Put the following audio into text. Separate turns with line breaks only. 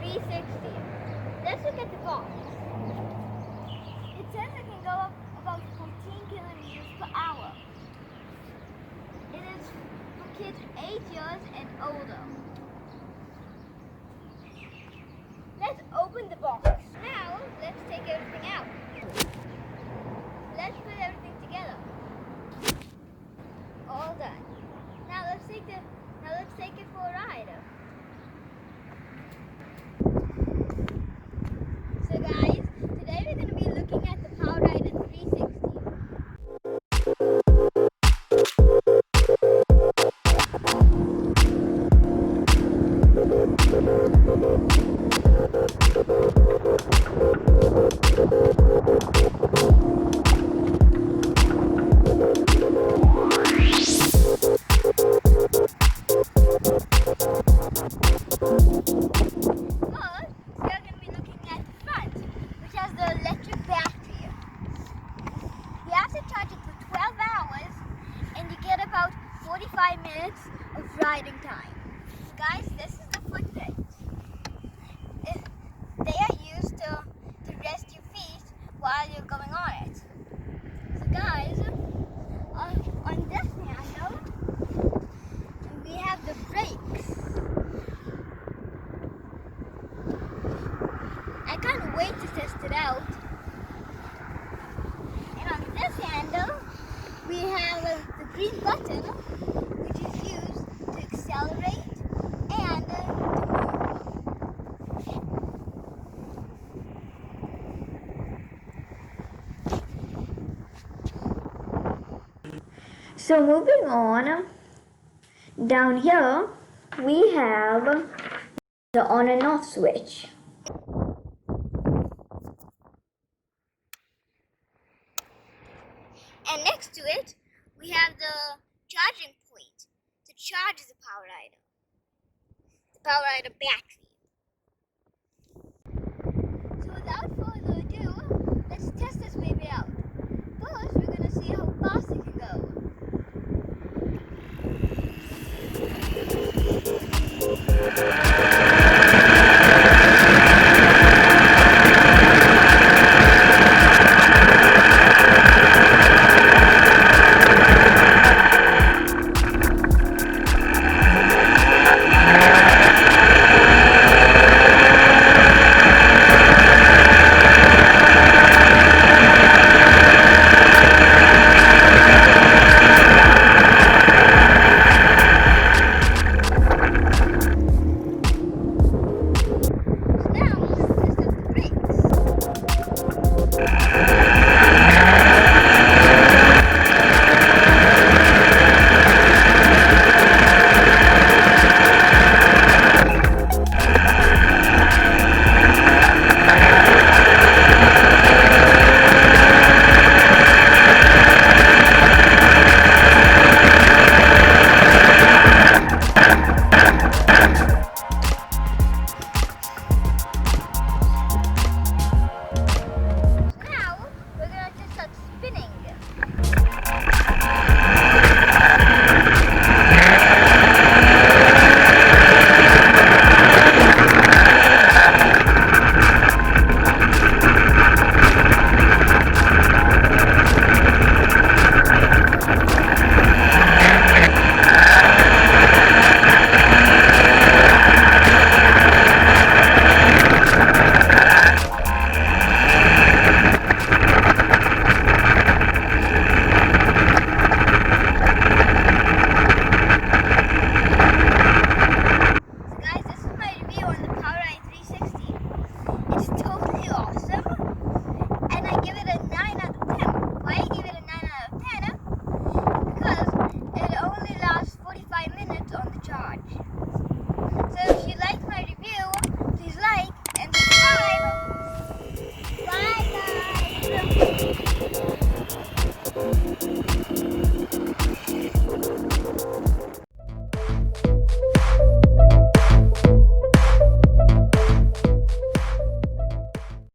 360. Let's look at the box. It says it can go up about 14 kilometers per hour. It is for kids 8 years and older. Let's open the box. Now, let's take everything out. Let's put everything together. All done. Now let's take it for a ride. So guys, today we're going to be looking at the Fari&Zaze 360. You have to charge it for 12 hours and you get about 45 minutes of riding time. Guys, this is the footbridge. They are used to rest your feet while you're going on it. So guys, on this handle, we have the brakes. I can't wait to test it out. This handle, we have the green button, which is used to accelerate and to move. So moving on, down here we have the on and off switch. And next to it, we have the charging point to charge the Fari&Zaze battery.